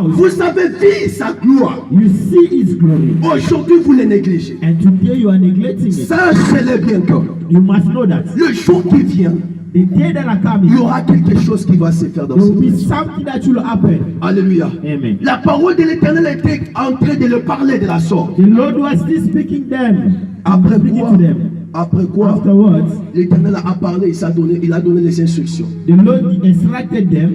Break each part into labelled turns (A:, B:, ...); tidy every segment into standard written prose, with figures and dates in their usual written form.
A: Vous avez vu sa gloire.
B: You see His glory.
A: Aujourd'hui, vous le négligez.
B: And today you are neglecting it.
A: Sachez-le bien que
B: You must know that.
A: le jour qui vient,
B: The day that are coming,
A: il y aura quelque chose qui va se faire dans
B: there
A: ce
B: will be
A: monde.
B: something that will happen.
A: Alléluia.
B: Amen.
A: La parole de l'Éternel était en train de le parler de la sorte.
B: The Lord was still speaking them.
A: Après
B: Speaking
A: quoi,
B: to them.
A: après quoi,
B: Afterwards,
A: l'Éternel a parlé, il a donné les instructions.
B: the Lord instructed them.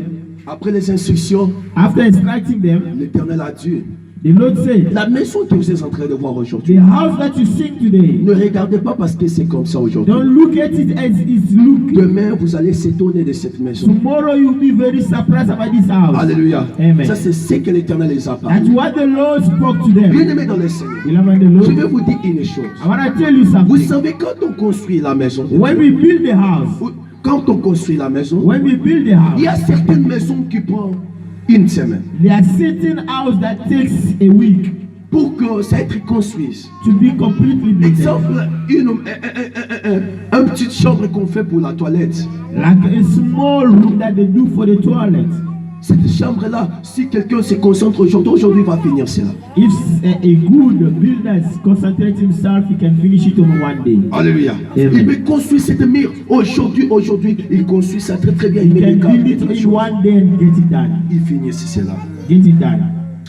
A: Après les instructions,
B: After instructing them,
A: l'Éternel a dit,
B: the Lord said,
A: la maison que vous êtes en train de voir
B: the
A: aujourd'hui,
B: house that you sing today,
A: ne regardez pas parce que c'est comme ça aujourd'hui.
B: don't look at it as it's looking.
A: Demain, vous allez s'étonner de cette maison.
B: Tomorrow you'll be very surprised about this house.
A: Alléluia.
B: Amen.
A: Ça, c'est ce que l'Éternel les a
B: That's
A: parlé.
B: what the Lord spoke to them.
A: Bien-aimés dans le Seigneur,
B: Beloved, the
A: je vais
B: Lord,
A: vous dire une chose.
B: I want to tell you
A: Vous
B: something.
A: savez, quand on construit la maison,
B: When we build the house,
A: quand on construit la maison,
B: when we build the
A: il y
B: house,
A: a certaines maisons qui prennent une semaine
B: there are certain houses that takes a week
A: pour que ça être construit.
B: to be completely built.
A: Exemple, une petite chambre qu'on fait pour la toilette.
B: Like a small room that they do for the toilet.
A: Cette chambre-là, si quelqu'un se concentre aujourd'hui, il va finir cela.
B: If a good builder concentrates himself, he can finish it on one day.
A: Alléluia.
B: Amen.
A: Il me construit cette mur. Aujourd'hui, il construit ça très très bien. Il
B: He
A: met les
B: can
A: câbles,
B: build it
A: toutes les
B: in
A: choses.
B: one day and get it done.
A: Il finit cela.
B: Get it done.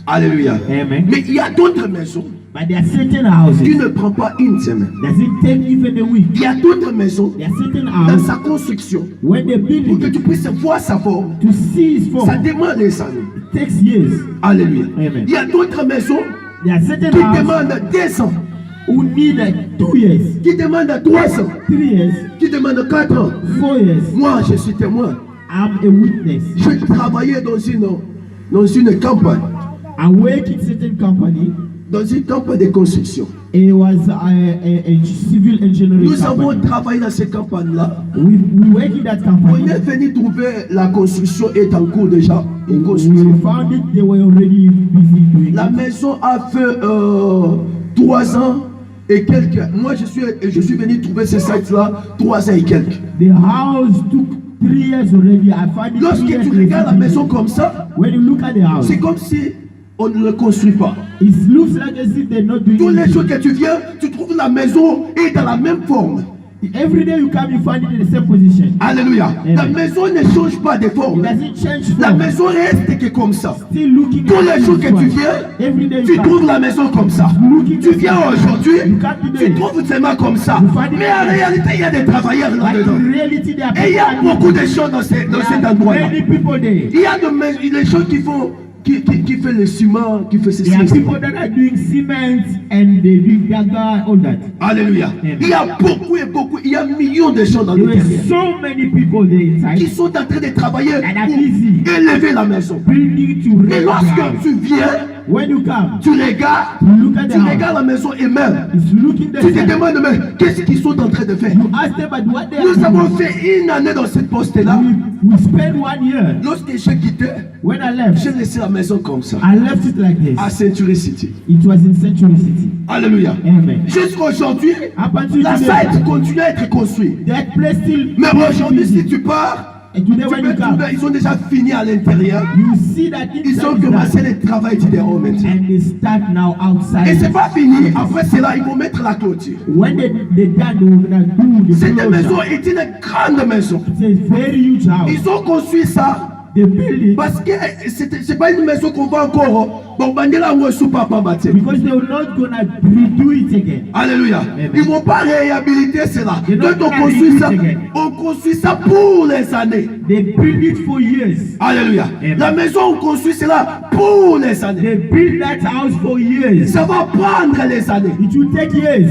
A: Alléluia.
B: Amen.
A: Mais il y a d'autres maisons
B: But there are certain
A: qui
B: houses.
A: ne prennent pas une semaine.
B: Does it take even a week?
A: Il y a d'autres maisons
B: There are certain
A: dans
B: houses
A: sa construction
B: when they build
A: pour que
B: it
A: tu puisses voir sa forme.
B: to see his
A: Ça
B: form.
A: demande des années.
B: It takes years.
A: Alléluia.
B: Amen.
A: Il y a d'autres maisons
B: There are certain
A: qui
B: houses
A: demandent 2 ans,
B: who need 2 years,
A: qui demandent 3 ans,
B: 3 years,
A: qui demandent 4 ans.
B: 4 years.
A: Moi, je suis témoin.
B: I'm a witness.
A: Je travaillais dans une campagne,
B: I work in certain company.
A: dans une campagne de construction.
B: It was a civil engineering
A: Nous avons
B: company.
A: travaillé dans ces campagnes-là.
B: We work in that
A: On
B: company.
A: est venu trouver la construction est en cours déjà. Une
B: We
A: construction.
B: found it, they were already busy doing
A: La
B: it.
A: maison a fait 3 ans et quelques. Moi, je suis venu trouver ce site-là 3 ans et quelques.
B: The house took 3 years already. I found it 3
A: Lorsque
B: years
A: tu regardes la
B: already.
A: maison comme ça,
B: When you look at the house,
A: c'est comme si on ne le construit pas.
B: it looks like as if they're not doing
A: Tous les
B: it.
A: jours que tu viens, tu trouves la maison est dans la même forme.
B: Every day you come, you find it in the same position.
A: Alléluia.
B: Amen.
A: La maison ne change pas de
B: It
A: forme.
B: doesn't change
A: La
B: form.
A: maison reste que comme ça.
B: Still looking
A: Tous
B: at
A: les jours que tu
B: it.
A: viens,
B: Every day
A: tu
B: you
A: trouves
B: come.
A: la maison comme ça.
B: Looking
A: Tu
B: at
A: viens
B: it.
A: aujourd'hui,
B: You come today.
A: tu trouves seulement comme ça.
B: You find it
A: Mais en
B: like that.
A: réalité, il y a des travailleurs
B: But
A: là-dedans.
B: in reality, there are
A: Et il y a
B: people
A: beaucoup de choses dans cet endroit-là.
B: many people there.
A: Il y a des gens qui font, qui fait le ciment, qui fait ceci.
B: There are people that are doing cement and they do gaga, all that.
A: Alléluia.
B: Amen.
A: Il y a beaucoup et beaucoup, il y a millions de gens dans
B: There were
A: l'intérieur
B: so many people there
A: qui
B: inside
A: sont en train de travailler
B: that are
A: pour
B: busy
A: élever la maison.
B: building to
A: Et
B: raise the
A: lorsque
B: house.
A: tu viens,
B: When you come,
A: tu regardes,
B: you look at the
A: tu
B: house.
A: regardes la maison et même,
B: It's looking the
A: tu te
B: same.
A: demandes mais qu'est-ce qu'ils sont en train de faire.
B: You ask them about what they
A: Nous
B: are
A: avons
B: doing.
A: fait 1 année dans cette poste-là.
B: We spent 1 year.
A: Lorsque j'ai quitté,
B: When I left,
A: j'ai laissé la maison comme ça,
B: I left it like this.
A: à Century City.
B: It was in Century City.
A: Alléluia.
B: Amen.
A: Jusqu'à aujourd'hui,
B: Up until
A: la
B: today,
A: site continue à être construite.
B: that place still.
A: Mais aujourd'hui, si tu pars,
B: And today
A: tu
B: when
A: peux
B: you come,
A: trouver, ils ont déjà fini à l'intérieur.
B: you see that
A: Ils ont
B: inside is
A: commencé
B: done.
A: le travail de dehors maintenant.
B: And they start now
A: Et
B: outside.
A: c'est pas fini. Après cela, ils vont mettre la clôture.
B: When they done, they were gonna do the
A: Cette maison
B: closure.
A: est une grande maison.
B: It's a very huge house.
A: Ils ont construit ça
B: They build it
A: parce que c'est pas une maison qu'on va encore. Bon, bandela ou sous papa bâti.
B: because they were not gonna redo it again.
A: Alléluia.
B: Amen.
A: Ils vont pas réhabiliter cela.
B: They're not
A: Quand on
B: gonna
A: construit
B: redo
A: ça,
B: it again.
A: on construit ça pour les années.
B: They build it for years.
A: Alléluia.
B: Amen.
A: La maison, on construit cela pour les années.
B: They build that house for years.
A: Ça va prendre les années.
B: It will take years.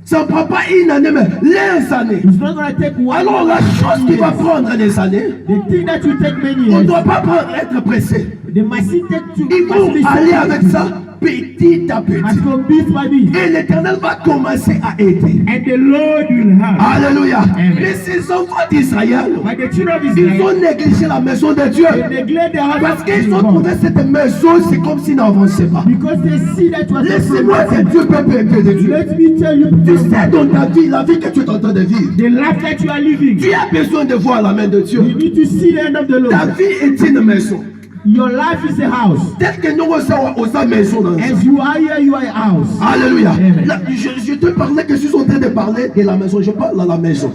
A: Ça ne prend pas 1 année, mais les années.
B: It's not gonna take 1
A: Alors la chose qui va prendre les années,
B: The thing that will take many
A: on ne
B: years.
A: doit pas être pressé.
B: The machine take to.
A: Ils vont aller avec ça petit à petit.
B: Must go bit by bit.
A: Et l'Éternel va commencer à aider.
B: And the Lord will help.
A: Alléluia.
B: Amen.
A: Mais ces enfants d'Israël,
B: But the children of
A: ils
B: Israel,
A: ont négligé la maison de Dieu.
B: they neglect the house
A: Parce
B: of
A: qu'ils ont
B: God.
A: trouvé cette maison, c'est comme s'ils n'avançaient pas.
B: Because they see that you are
A: Laissez-moi que Dieu peut aider de Dieu.
B: Let me tell you,
A: Tu sais dans ta vie, la vie que tu es en train de vivre,
B: the life that you are living,
A: tu as besoin de voir la main de Dieu.
B: you need to see the end of the
A: Ta
B: Lord.
A: vie est une maison.
B: Your life is a house.
A: Tel que nous sommes aux maisons.
B: As you are here, you are a house.
A: Alléluia.
B: Amen.
A: Là, je te parlais que je suis en train de parler de la maison. Je parle à la maison.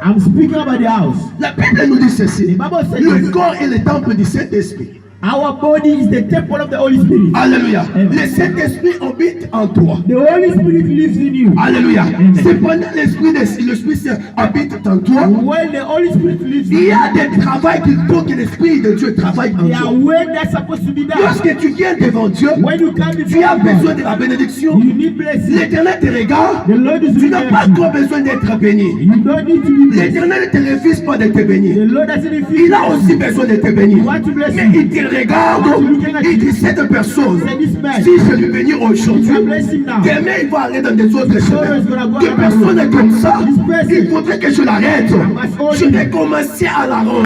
B: I'm speaking about the house.
A: La Bible nous dit ceci.
B: The Bible says
A: Le corps est le temple du Saint-Esprit.
B: our body is the temple of the Holy Spirit.
A: Alléluia.
B: Amen.
A: Le Saint-Esprit habite en toi.
B: The Holy Spirit lives in you.
A: Alléluia.
B: Amen.
A: Cependant, l'Esprit Saint habite en toi.
B: When the Holy Spirit lives in
A: Il y
B: you,
A: a des travaux qu'il faut que l'Esprit de Dieu travaille en
B: there are
A: toi.
B: ways that's supposed to be done.
A: Lorsque tu viens devant Dieu,
B: When you come
A: tu as
B: before
A: besoin
B: God,
A: de la bénédiction.
B: you need blessing.
A: L'Éternel te regarde.
B: The Lord is
A: Tu
B: looking
A: n'as pas
B: at you.
A: encore besoin d'être béni.
B: You don't need to be blessed.
A: L'Éternel ne te refuse pas de te bénir.
B: The Lord doesn't refuse.
A: Il a aussi besoin de te bénir.
B: Want to bless
A: Mais
B: you.
A: il te regarde. Il dit cette personne,
B: Say this man.
A: si je lui bénis aujourd'hui,
B: I bless him now.
A: demain il va aller dans des autres
B: is
A: chemins.
B: gonna go
A: Que
B: another
A: personne
B: road.
A: est comme ça.
B: This person.
A: Il faudrait que je l'arrête.
B: must hold
A: Je
B: him.
A: vais commencer à la rendre.